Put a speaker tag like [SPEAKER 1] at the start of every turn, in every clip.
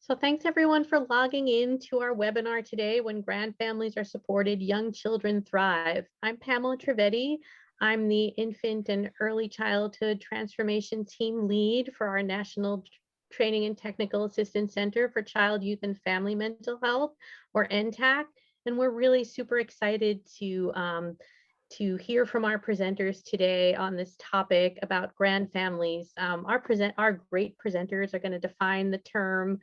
[SPEAKER 1] So thanks everyone for logging in to our webinar today, When Grand Families Are Supported, Young Children Thrive. I'm Pamela Trivedi. I'm the Infant and Early Childhood Transformation Team Lead for our National Training and Technical Assistance Center for Child, Youth, and Family Mental Health, or NTAC. And we're really super excited to hear from our presenters today on this topic about grand families. Our great presenters are going to define the term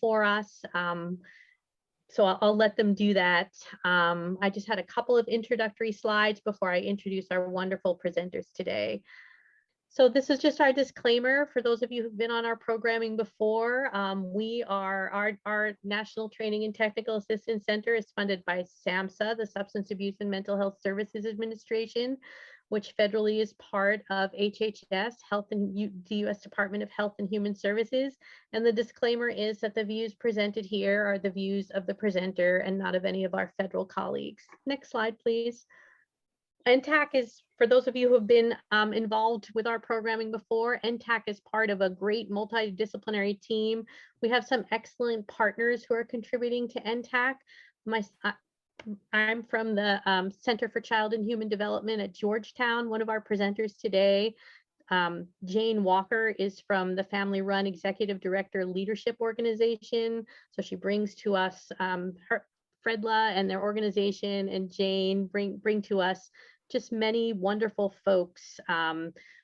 [SPEAKER 1] for us. So I'll let them do that. I just had a couple of introductory slides before I introduce our wonderful presenters today. So this is just our disclaimer for those of you who've been on our programming before. Our National Training and Technical Assistance Center is funded by SAMHSA, the Substance Abuse and Mental Health Services Administration, which federally is part of HHS, the U.S. Department of Health and Human Services. And the disclaimer is that the views presented here are the views of the presenter and not of any of our federal colleagues. Next slide, please. NTAC is, for those of you who have been involved with our programming before, NTAC is part of a great multidisciplinary team. We have some excellent partners who are contributing to NTAC. I'm from the Center for Child and Human Development at Georgetown, one of our presenters today. Jane Walker is from the Family Run Executive Director Leadership Organization. So she brings to us Fredla and their organization, and Jane bring to us just many wonderful folks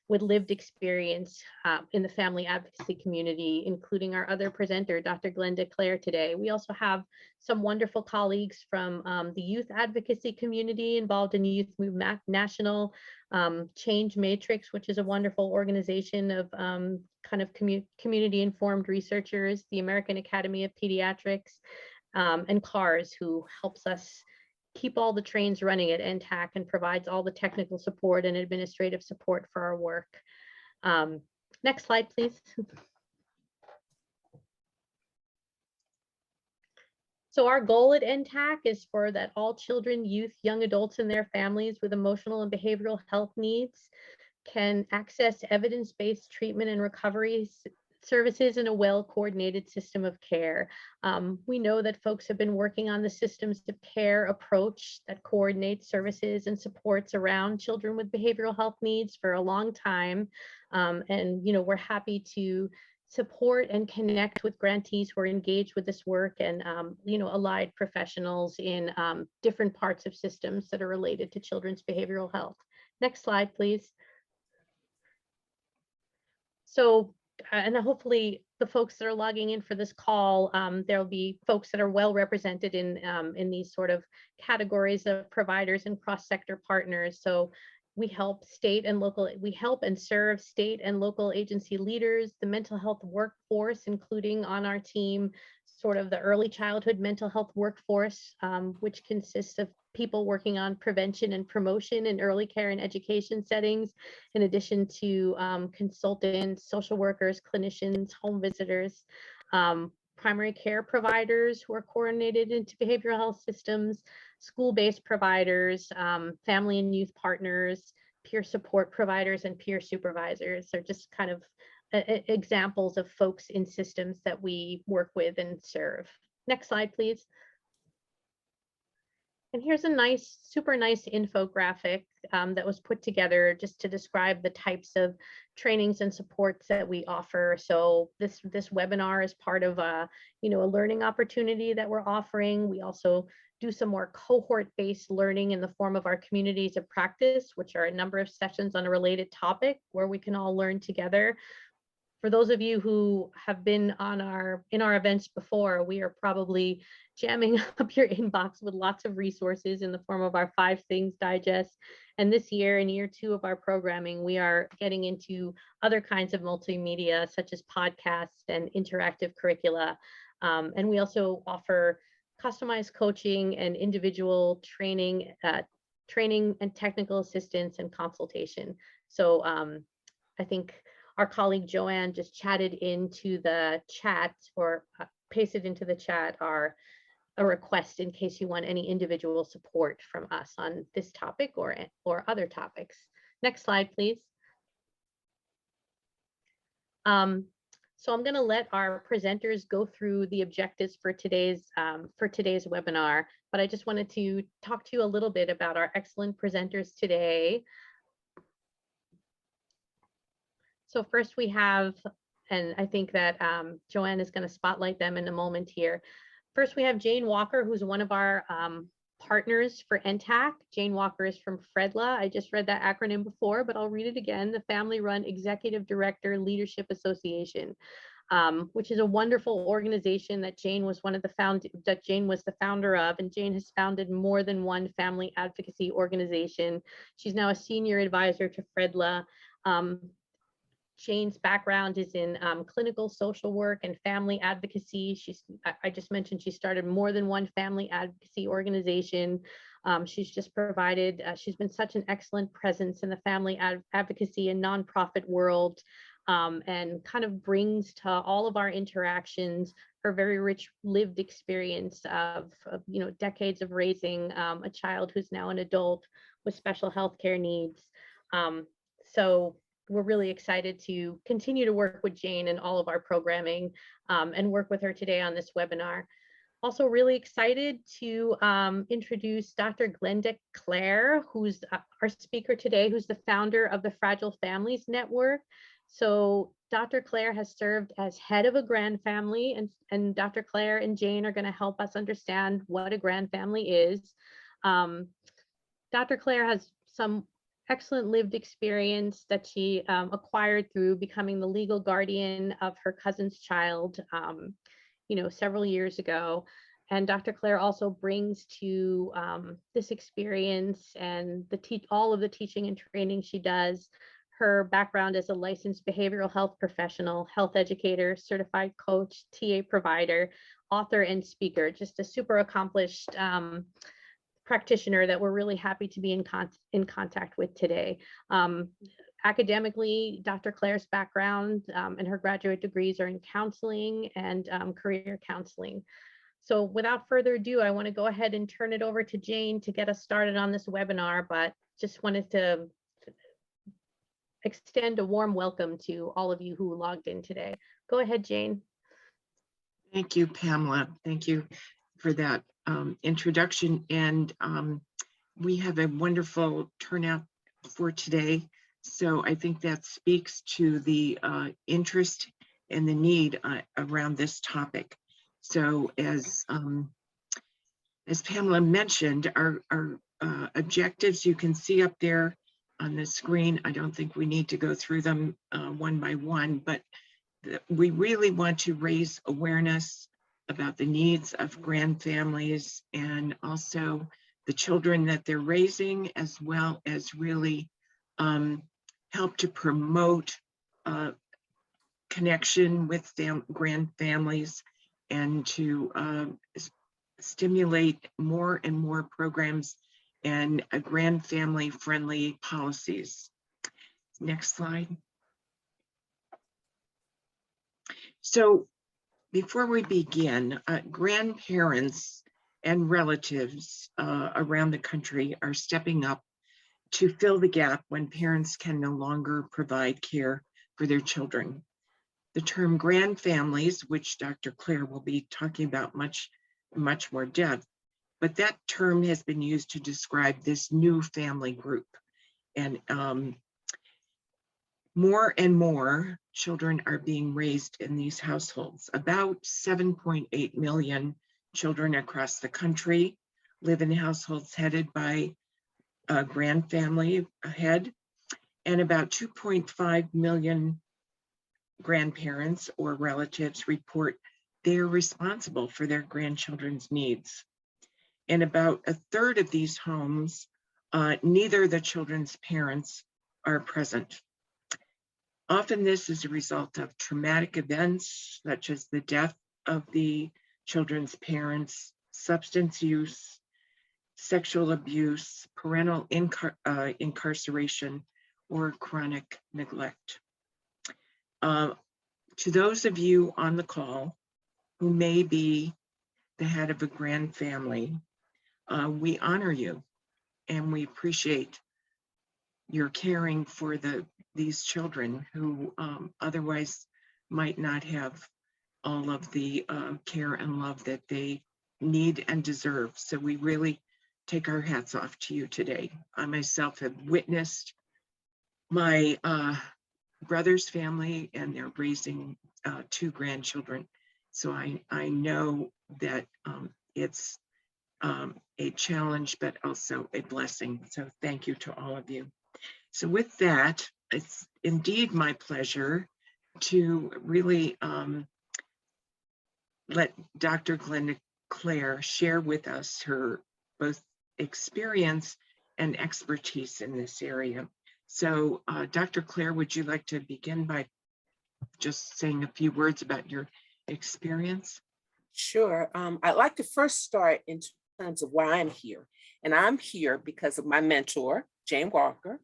[SPEAKER 1] with lived experience in the family advocacy community, including our other presenter, Dr. Glenda Clare today. We also have some wonderful colleagues from the youth advocacy community involved in Youth Move National, Change Matrix, which is a wonderful organization of kind of community-informed researchers, the American Academy of Pediatrics, and CARS, who helps us keep all the trains running at NTAC and provides all the technical support and administrative support for our work. Next slide, please. So our goal at NTAC is for that all children, youth, young adults, and their families with emotional and behavioral health needs can access evidence-based treatment and recovery services in a well-coordinated system of care. We know that folks have been working on the systems of care approach that coordinates services and supports around children with behavioral health needs for a long time. And we're happy to support and connect with grantees who are engaged with this work and allied professionals in different parts of systems that are related to children's behavioral health. Next slide, please. So, and hopefully the folks that are logging in for this call, there'll be folks that are well represented in these sort of categories of providers and cross-sector partners. So we help and serve state and local agency leaders, the mental health workforce, including on our team, sort of the early childhood mental health workforce, which consists of people working on prevention and promotion in early care and education settings, in addition to consultants, social workers, clinicians, home visitors, primary care providers who are coordinated into behavioral health systems, school-based providers, family and youth partners, peer support providers, and peer supervisors. They're just kind of examples of folks in systems that we work with and serve. Next slide, please. And here's a super nice infographic that was put together just to describe the types of trainings and supports that we offer. So this webinar is part of a learning opportunity that we're offering. We also do some more cohort-based learning in the form of our communities of practice, which are a number of sessions on a related topic where we can all learn together. For those of you who have been in our events before, we are probably jamming up your inbox with lots of resources in the form of our 5 Things Digest. And this year, in year 2 of our programming, we are getting into other kinds of multimedia, such as podcasts and interactive curricula. And we also offer customized coaching and individual training and technical assistance and consultation. So I think our colleague Joanne just chatted into the chat or pasted into the chat a request in case you want any individual support from us on this topic or other topics. Next slide, please. So I'm going to let our presenters go through the objectives for today's webinar, but I just wanted to talk to you a little bit about our excellent presenters today. So first we have, and I think that Joanne is going to spotlight them in a moment here. First, we have Jane Walker, who's one of our partners for NTAC. Jane Walker is from FREDLA. I just read that acronym before, but I'll read it again. The Family Run Executive Director Leadership Association, which is a wonderful organization that Jane was the founder of, and Jane has founded more than one family advocacy organization. She's now a senior advisor to FREDLA. Jane's background is in clinical social work and family advocacy. I just mentioned she started more than one family advocacy organization. She's been such an excellent presence in the family advocacy and nonprofit world, and kind of brings to all of our interactions her very rich lived experience of decades of raising a child who's now an adult with special healthcare needs. So we're really excited to continue to work with Jane and all of our programming, and work with her today on this webinar. Also really excited to introduce Dr. Glenda Clare, who's our speaker today, who's the founder of the Fragile Families Network. So Dr. Clare has served as head of a grand family, and Dr. Clare and Jane are going to help us understand what a grand family is. Dr. Clare has some excellent lived experience that she acquired through becoming the legal guardian of her cousin's child, several years ago. And Dr. Clare also brings to this experience and all of the teaching and training she does, her background as a licensed behavioral health professional, health educator, certified coach, TA provider, author, and speaker. Just a super accomplished practitioner that we're really happy to be in contact with today. Academically, Dr. Clare's background and her graduate degrees are in counseling and career counseling. So without further ado, I want to go ahead and turn it over to Jane to get us started on this webinar, but just wanted to extend a warm welcome to all of you who logged in today. Go ahead, Jane.
[SPEAKER 2] Thank you, Pamela. Thank you for that introduction. And we have a wonderful turnout for today. So I think that speaks to the interest and the need around this topic. So as Pamela mentioned, our objectives you can see up there on the screen. I don't think we need to go through them one by one, but we really want to raise awareness about the needs of grand families and also the children that they're raising, as well as really help to promote connection with grand families and to stimulate more and more programs and grand family friendly policies. Next slide. So before we begin, grandparents and relatives around the country are stepping up to fill the gap when parents can no longer provide care for their children. The term grand families, which Dr. Clare will be talking about much more depth, but that term has been used to describe this new family group. And more and more children are being raised in these households. About 7.8 million children across the country live in households headed by a grand family head, and about 2.5 million grandparents or relatives report they're responsible for their grandchildren's needs. In about a third of these homes, neither the children's parents are present. Often this is a result of traumatic events, such as the death of the children's parents, substance use, sexual abuse, parental incarceration, or chronic neglect. To those of you on the call who may be the head of a grand family, we honor you and we appreciate your caring for these children who otherwise might not have all of the care and love that they need and deserve. So we really take our hats off to you today. I myself have witnessed my brother's family, and they're raising two grandchildren. So I know that it's a challenge, but also a blessing. So thank you to all of you. So with that, it's indeed my pleasure to really let Dr. Glenda Clare share with us her both experience and expertise in this area. So Dr. Clare, would you like to begin by just saying a few words about your experience?
[SPEAKER 3] Sure. I'd like to first start in terms of why I'm here. And I'm here because of my mentor, Jane Walker.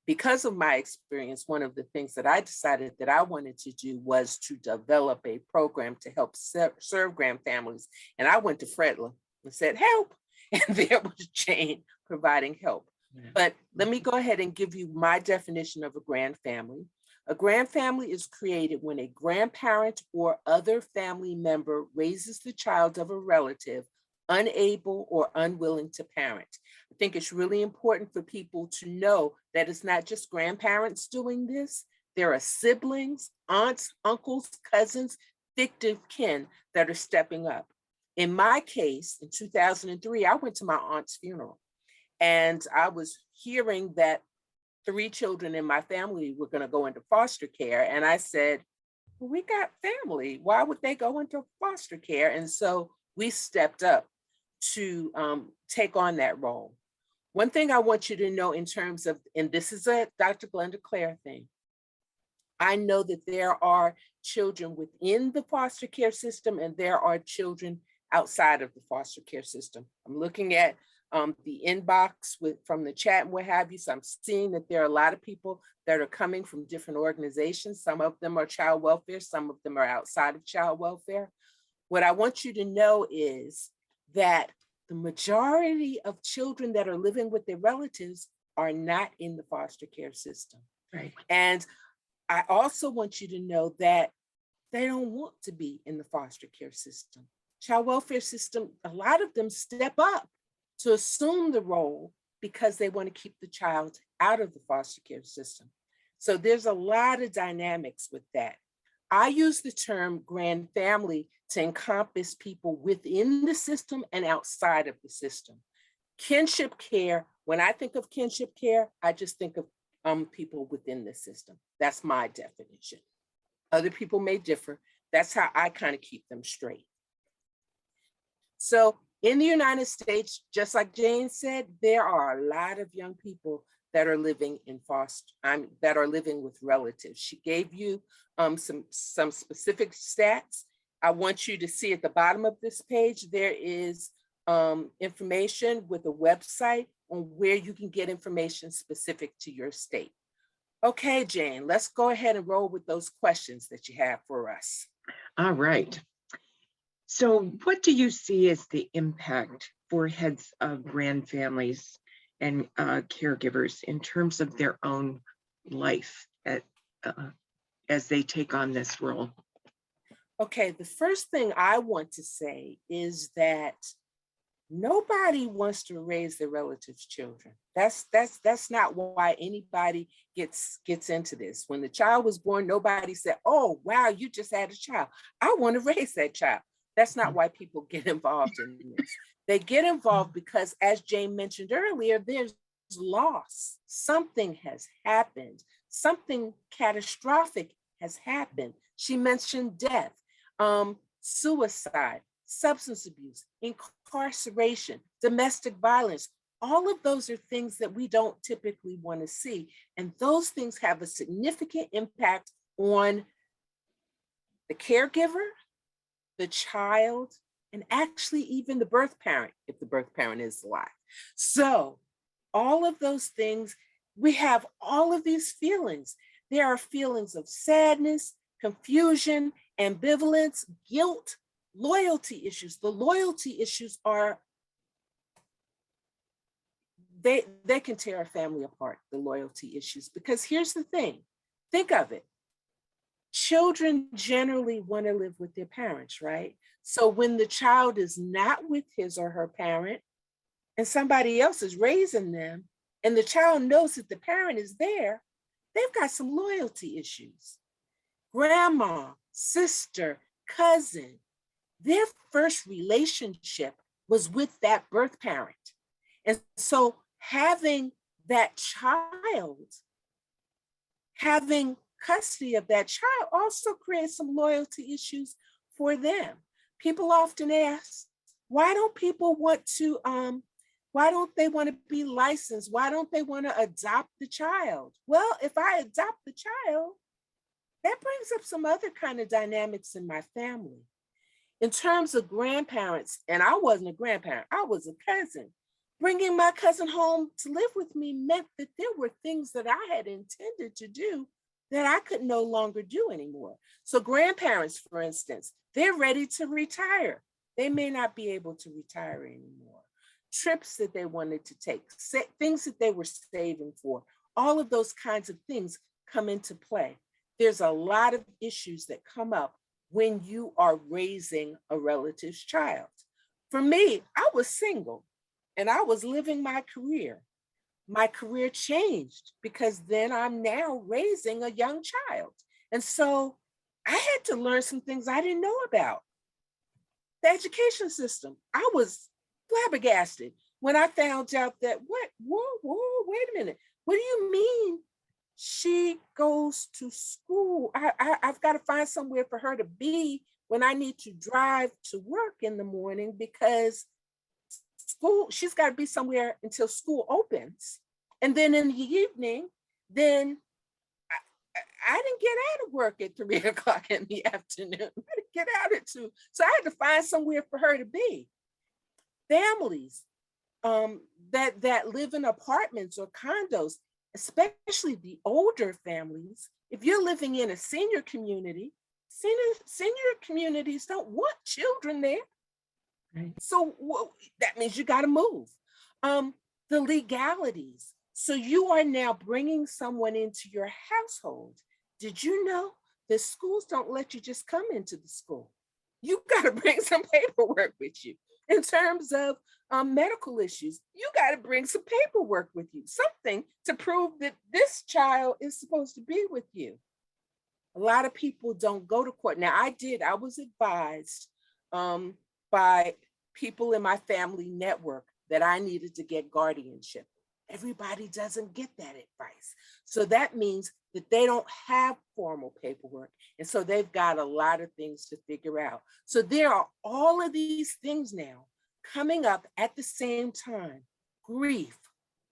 [SPEAKER 3] Because of my experience, one of the things that I decided that I wanted to do was to develop a program to help serve grand families. And I went to Fredla and said, help. And there was Jane providing help. Yeah. But let me go ahead and give you my definition of a grand family. A grand family is created when a grandparent or other family member raises the child of a relative unable or unwilling to parent. I think it's really important for people to know that it's not just grandparents doing this. There are siblings, aunts, uncles, cousins, fictive kin that are stepping up. In my case, in 2003, I went to my aunt's funeral, and I was hearing that 3 children in my family were going to go into foster care. And I said, well, we got family. Why would they go into foster care? And so we stepped up to take on that role. One thing I want you to know in terms of, and this is a Dr. Glenda Clare thing, I know that there are children within the foster care system and there are children outside of the foster care system. I'm looking at the inbox from the chat and what have you. So I'm seeing that there are a lot of people that are coming from different organizations. Some of them are child welfare, some of them are outside of child welfare. What I want you to know is that the majority of children that are living with their relatives are not in the foster care system.
[SPEAKER 2] Right.
[SPEAKER 3] And I also want you to know that they don't want to be in the foster care system. Child welfare system, a lot of them step up to assume the role because they want to keep the child out of the foster care system. So there's a lot of dynamics with that. I use the term grand family to encompass people within the system and outside of the system. Kinship care, when I think of kinship care, I just think of people within the system. That's my definition. Other people may differ. That's how I kind of keep them straight. So in the United States, just like Jane said, there are a lot of young people that are living in that are living with relatives. She gave you some specific stats. I want you to see at the bottom of this page, there is information with a website on where you can get information specific to your state. Okay, Jane, let's go ahead and roll with those questions that you have for us.
[SPEAKER 2] All right. So what do you see as the impact for heads of grand families and caregivers in terms of their own life as they take on this role?
[SPEAKER 3] Okay, the first thing I want to say is that nobody wants to raise their relatives' children. That's not why anybody gets into this. When the child was born, nobody said, oh, wow, you just had a child. I want to raise that child. That's not why people get involved in this. They get involved because, as Jane mentioned earlier, there's loss. Something has happened. Something catastrophic has happened. She mentioned death, suicide, substance abuse, incarceration, domestic violence. All of those are things that we don't typically want to see. And those things have a significant impact on the caregiver, the child, and actually even the birth parent, if the birth parent is alive. So all of those things, we have all of these feelings. There are feelings of sadness, confusion, ambivalence, guilt, loyalty issues. The loyalty issues are, they can tear a family apart, the loyalty issues, because here's the thing, think of it. children generally want to live with their parents, right? So when the child is not with his or her parent and somebody else is raising them, and the child knows that the parent is there, they've got some loyalty issues. Grandma, sister, cousin, their first relationship was with that birth parent. And so having that child, having custody of that child also creates some loyalty issues for them. People often ask, why don't people want to, why don't they want to be licensed? Why don't they want to adopt the child? Well, if I adopt the child, that brings up some other kind of dynamics in my family. In terms of grandparents, and I wasn't a grandparent, I was a cousin. Bringing my cousin home to live with me meant that there were things that I had intended to do that I could no longer do anymore. So grandparents, for instance, they're ready to retire. They may not be able to retire anymore. Trips that they wanted to take, things that they were saving for, all of those kinds of things come into play. There's a lot of issues that come up when you are raising a relative's child. For me, I was single and I was living my career. My career changed because then I'm now raising a young child. And so I had to learn some things I didn't know about. The education system, I was flabbergasted when I found out that whoa, wait a minute. What do you mean she goes to school? I've got to find somewhere for her to be when I need to drive to work in the morning because school, she's got to be somewhere until school opens. And then in the evening, then I didn't get out of work at 3 o'clock in the afternoon. I didn't get out at 2. So I had to find somewhere for her to be. Families that live in apartments or condos, especially the older families, if you're living in a senior community, senior communities don't want children there. Right. So that means you got to move. The legalities. So you are now bringing someone into your household. Did you know that schools don't let you just come into the school? You got to bring some paperwork with you. In terms of medical issues, you got to bring some paperwork with you, something to prove that this child is supposed to be with you. A lot of people don't go to court. Now, I was advised by people in my family network that I needed to get guardianship. Everybody doesn't get that advice. So that means that they don't have formal paperwork. And so they've got a lot of things to figure out. So there are all of these things now coming up at the same time: grief,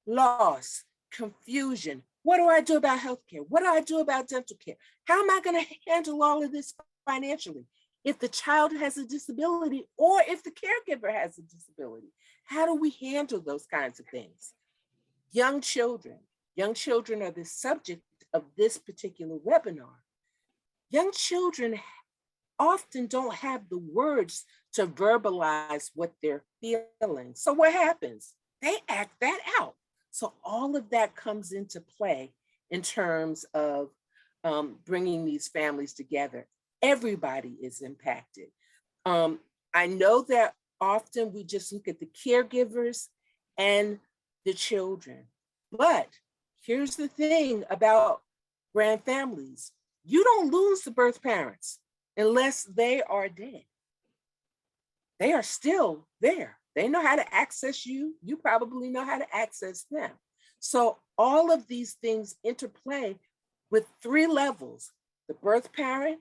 [SPEAKER 3] loss, confusion. What do I do about healthcare? What do I do about dental care? How am I going to handle all of this financially? If the child has a disability or if the caregiver has a disability, how do we handle those kinds of things? Young children are the subject of this particular webinar. Young children often don't have the words to verbalize what they're feeling. So what happens? They act that out. So all of that comes into play in terms of bringing these families together. Everybody is impacted. I know that often we just look at the caregivers and the children, but here's the thing about grand families. You don't lose the birth parents unless they are dead. They are still there. They know how to access you. You probably know how to access them. So all of these things interplay with 3 levels: the birth parent,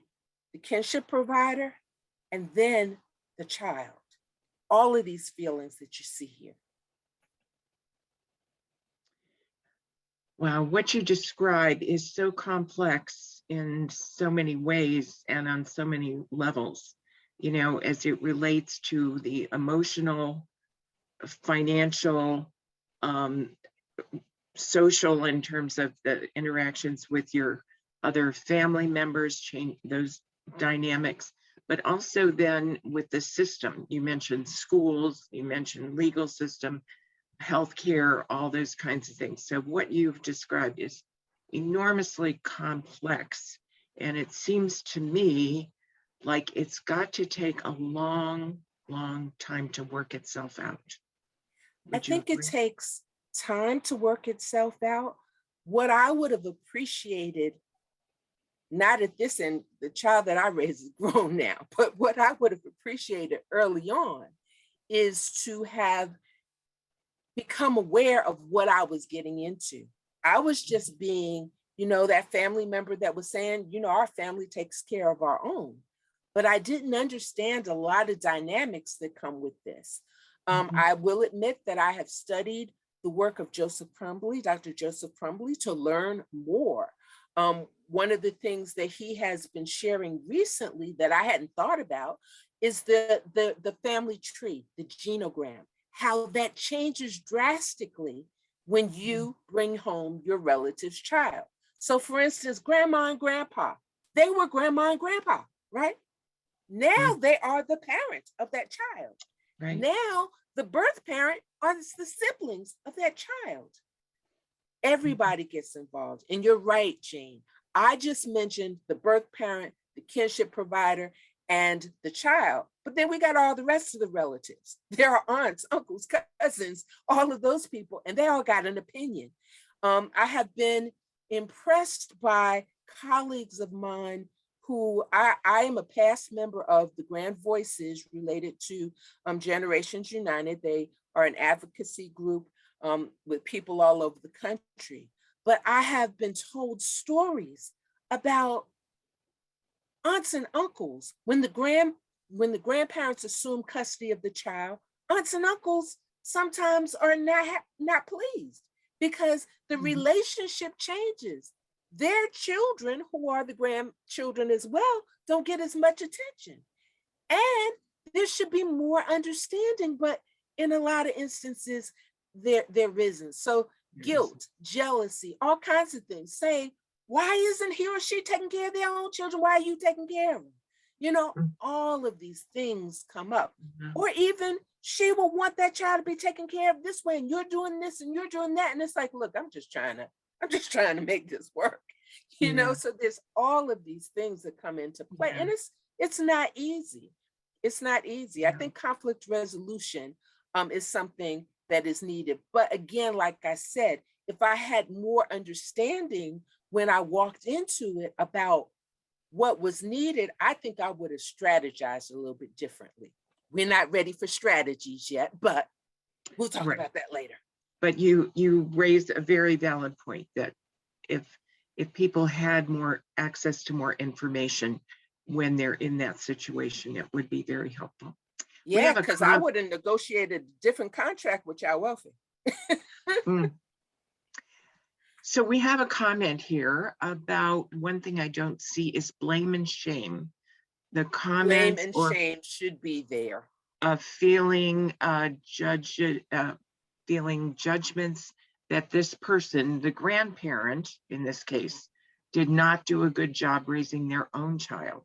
[SPEAKER 3] the kinship provider, and then the child. All of these feelings that you see here.
[SPEAKER 2] Wow, what you describe is so complex in so many ways and on so many levels, you know, as it relates to the emotional, financial, social, in terms of the interactions with your other family members, change those dynamics, but also then with the system. You mentioned schools, you mentioned legal system, healthcare, all those kinds of things. So what you've described is enormously complex And it seems to me like it's got to take a long, long time to work itself out.
[SPEAKER 3] I
[SPEAKER 2] Would you
[SPEAKER 3] think it
[SPEAKER 2] agree?
[SPEAKER 3] takes time to work itself out. What I would have appreciated, not at this end, the child that I raised is grown now, but what I would have appreciated early on is to have become aware of what I was getting into. I was just being, that family member that was saying, our family takes care of our own. But I didn't understand a lot of dynamics that come with this.
[SPEAKER 2] Mhm.
[SPEAKER 3] I will admit that I have studied the work of Dr. Joseph Crumbly, to learn more. One of the things that he has been sharing recently that I hadn't thought about is the family tree, the genogram, how that changes drastically when you bring home your relative's child. So, for instance, grandma and grandpa, they were grandma and grandpa, right? Now
[SPEAKER 2] Mm.
[SPEAKER 3] they are the parent of that child.
[SPEAKER 2] Right.
[SPEAKER 3] Now the birth parent are the siblings of that child.
[SPEAKER 2] Mhm.
[SPEAKER 3] Everybody gets involved. And you're right, Jane. I just mentioned the birth parent, the kinship provider, and the child. But then we got all the rest of the relatives. There are aunts, uncles, cousins, all of those people, and they all got an opinion. I have been impressed by colleagues of mine who I am a past member of the Grand Voices related to Generations United. They are an advocacy group with people all over the country. But I have been told stories about aunts and uncles when the grandparents assume custody of the child. Aunts and uncles sometimes are not pleased because the
[SPEAKER 2] Mhm.
[SPEAKER 3] relationship changes. Their children, who are the grandchildren as well, don't get as much attention. And there should be more understanding, but in a lot of instances, there isn't. So
[SPEAKER 2] There is.
[SPEAKER 3] guilt, jealousy, all kinds of things. Saying, why isn't he or she taking care of their own children? Why are you taking care of them?
[SPEAKER 2] Mm.
[SPEAKER 3] All of these things come up.
[SPEAKER 2] Mhm.
[SPEAKER 3] Or even she will want that child to be taken care of this way, and you're doing this and you're doing that. And it's like, look, I'm just trying to make this work.
[SPEAKER 2] Yeah.
[SPEAKER 3] So there's all of these things that come into play.
[SPEAKER 2] Yeah.
[SPEAKER 3] And it's not easy. It's not easy. I
[SPEAKER 2] Yeah.
[SPEAKER 3] think conflict resolution is something that is needed. But again, like I said, if I had more understanding when I walked into it about what was needed, I think I would have strategized a little bit differently. We're not ready for strategies yet, but we'll talk
[SPEAKER 2] Right.
[SPEAKER 3] about that later.
[SPEAKER 2] But you raised a very valid point that if if people had more access to more information when they're in that situation, it would be very helpful. We
[SPEAKER 3] Yeah,
[SPEAKER 2] have a
[SPEAKER 3] because I would have negotiated a different contract with y'all welfare.
[SPEAKER 2] mm. So we have a comment here about one thing I don't see is blame and shame. The
[SPEAKER 3] Blame
[SPEAKER 2] comments
[SPEAKER 3] and
[SPEAKER 2] or
[SPEAKER 3] shame should be there.
[SPEAKER 2] feeling feeling judgments that this person, the grandparent in this case, did not do a good job raising their own child.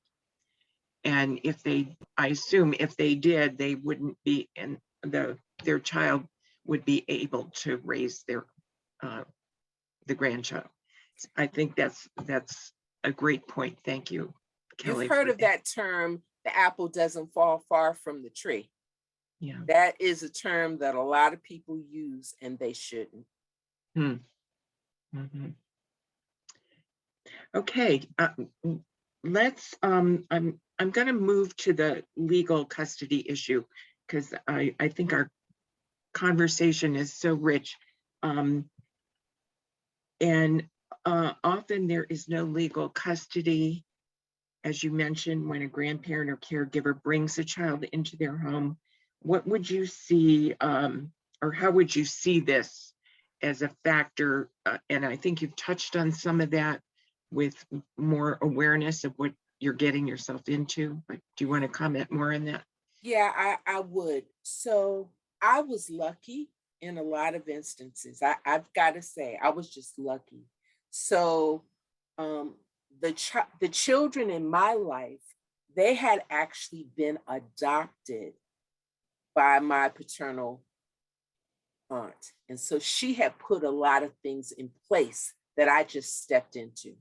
[SPEAKER 2] And if they, I assume if they did, they wouldn't be, and their child would be able to raise uh, the grandchild. I think that's a great point. Thank you,
[SPEAKER 3] You've
[SPEAKER 2] Kelly,
[SPEAKER 3] heard
[SPEAKER 2] for
[SPEAKER 3] of
[SPEAKER 2] that.
[SPEAKER 3] that term, the apple doesn't fall far from the tree.
[SPEAKER 2] Yeah.
[SPEAKER 3] That is a term that a lot of people use and they shouldn't.
[SPEAKER 2] Hmm. Mhm. Okay, let's, I'm gonna move to the legal custody issue because I think our conversation is so rich. Um, and often there is no legal custody, as you mentioned, when a grandparent or caregiver brings a child into their home. What would you see, or how would you see this as a factor? And I think you've touched on some of that with more awareness of what you're getting yourself into. But do you want to comment more on that?
[SPEAKER 3] Yeah, I would. So I was lucky in a lot of instances. I've got to say, I was just lucky. So um, the children in my life, they had actually been adopted by my paternal aunt. And so she had put a lot of things in place that I just stepped into.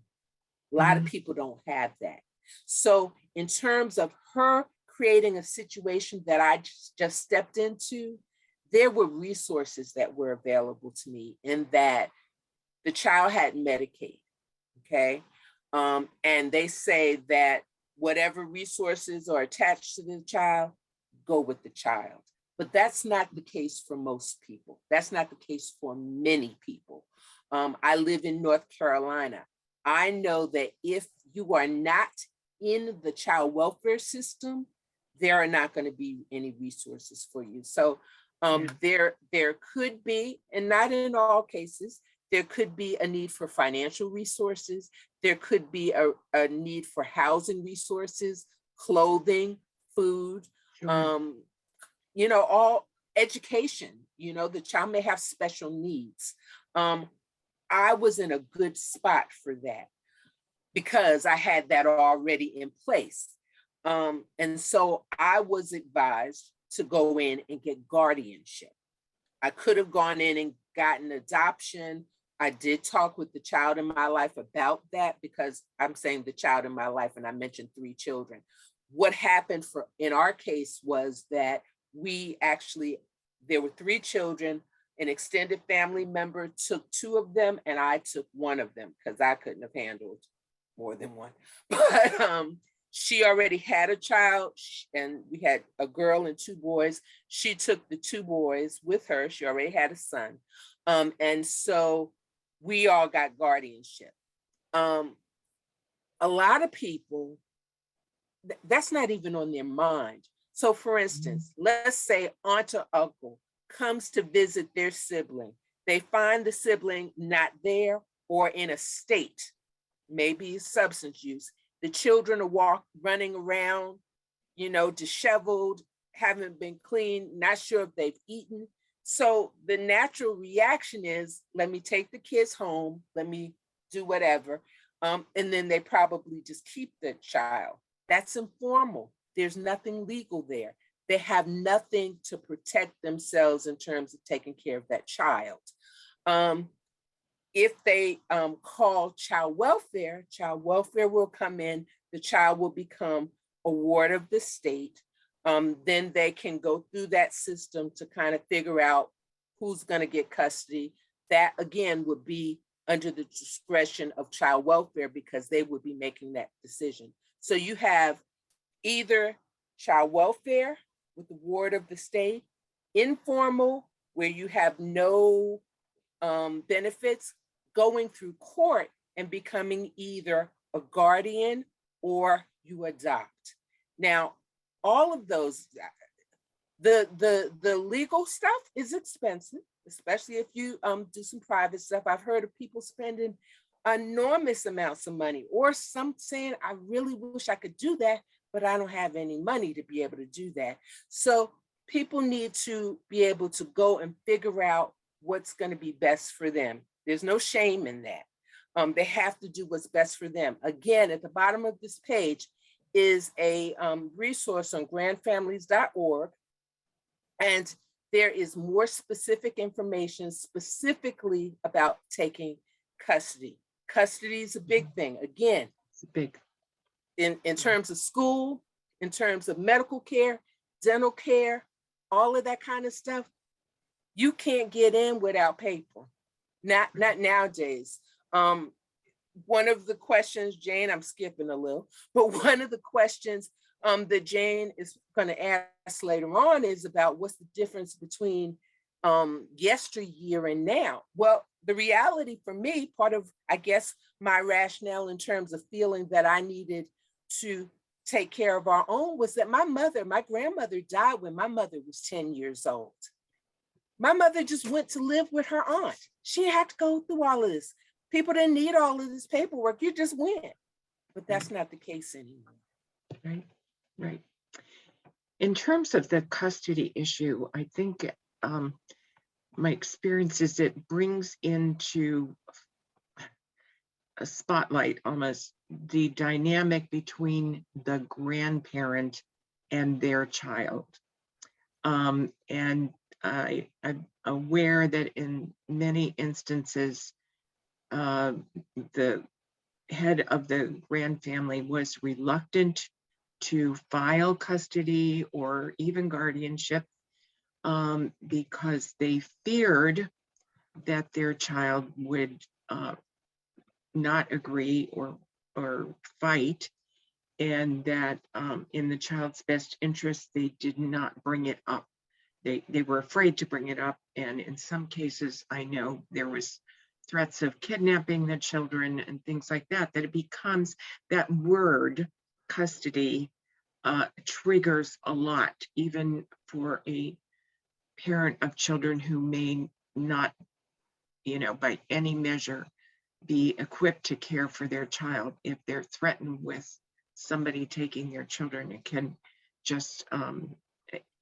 [SPEAKER 3] A lot of people don't have that. So in terms of her creating a situation that I just stepped into, there were resources that were available to me in that the child had Medicaid, okay? And they say that whatever resources are attached to the child, go with the child. But that's not the case for most people. That's not the case for many people. I live in North Carolina. I know that if you are not in the child welfare system, there are not going to be any resources for you. So there could be, and not in all cases, there could be a need for financial resources. There could be a need for housing resources, clothing, food, you know, all education. You know, the child may have special needs. I was in a good spot for that because I had that already in place. And so I was advised to go in and get guardianship. I could have gone in and gotten adoption. I did talk with the child in my life about that because I'm saying the child in my life, and I mentioned 3 children. What happened in our case was that there were 3 children. An extended family member took 2 of them, and I took 1 of them because I couldn't have handled more than 1. But she already had a child, and we had a girl and 2 boys. She took the 2 boys with her. She already had a son. And so we all got guardianship. A lot of people, that's not even on their mind. So for instance, let's say aunt or uncle comes to visit their sibling. They find the sibling not there or in a state, maybe substance use. The children are running around, you know, disheveled, haven't been cleaned, not sure if they've eaten. So the natural reaction is, let me take the kids home, let me do whatever. And then they probably just keep the child. That's informal. There's nothing legal there. They have nothing to protect themselves in terms of taking care of that child. If they call child welfare will come in, the child will become a ward of the state. Then they can go through that system to kind of figure out who's going to get custody. That again would be under the discretion of child welfare because they would be making that decision. So you have either child welfare with the ward of the state, informal, where you have no benefits, going through court and becoming either a guardian or you adopt. Now, all of those, the legal stuff is expensive, especially if you do some private stuff. I've heard of people spending enormous amounts of money, or some saying, I really wish I could do that, but I don't have any money to be able to do that. So people need to be able to go and figure out what's going to be best for them. There's no shame in that. They have to do what's best for them. Again, at the bottom of this page is a resource on grandfamilies.org. And there is more specific information specifically about taking custody. Custody is a big thing. Again,
[SPEAKER 2] It's big.
[SPEAKER 3] In terms of school, in terms of medical care, dental care, all of that kind of stuff, you can't get in without paper. Not nowadays. One of the questions, Jane, I'm skipping a little, but one of the questions that Jane is going to ask later on is about what's the difference between yesteryear and now. Well, the reality for me, part of, I guess, my rationale in terms of feeling that I needed to take care of our own was that my grandmother died when my mother was 10 years old. My mother just went to live with her aunt. She had to go through all of this. People didn't need all of this paperwork. You just went. But that's not the case anymore.
[SPEAKER 2] Right, right. In terms of the custody issue, I think my experience is it brings into a spotlight almost the dynamic between the grandparent and their child. And I'm aware that in many instances, the head of the Grand family was reluctant to file custody or even guardianship because they feared that their child would not agree or fight, and that in the child's best interest, they did not bring it up. They were afraid to bring it up, and in some cases, I know there was threats of kidnapping the children and things like that. That it becomes that word custody triggers a lot, even for a parent of children who may not, by any measure, be equipped to care for their child. If they're threatened with somebody taking their children, it can just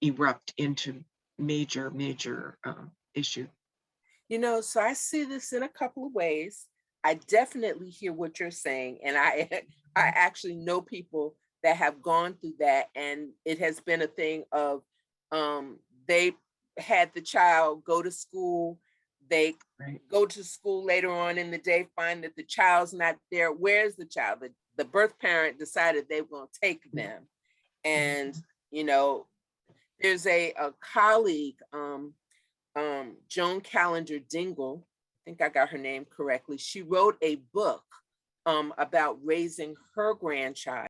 [SPEAKER 2] erupt into major issue.
[SPEAKER 3] So I see this in a couple of ways. I definitely hear what you're saying, and I I actually know people that have gone through that, and it has been a thing of they had the child go to school, they
[SPEAKER 2] Right.
[SPEAKER 3] go to school later on in the day, find that the child's not there. Where's the child? The birth parent decided they were going to take them, and you know, there's a colleague, Joan Calendar Dingle, I think I got her name correctly. She wrote a book about raising her grandchild.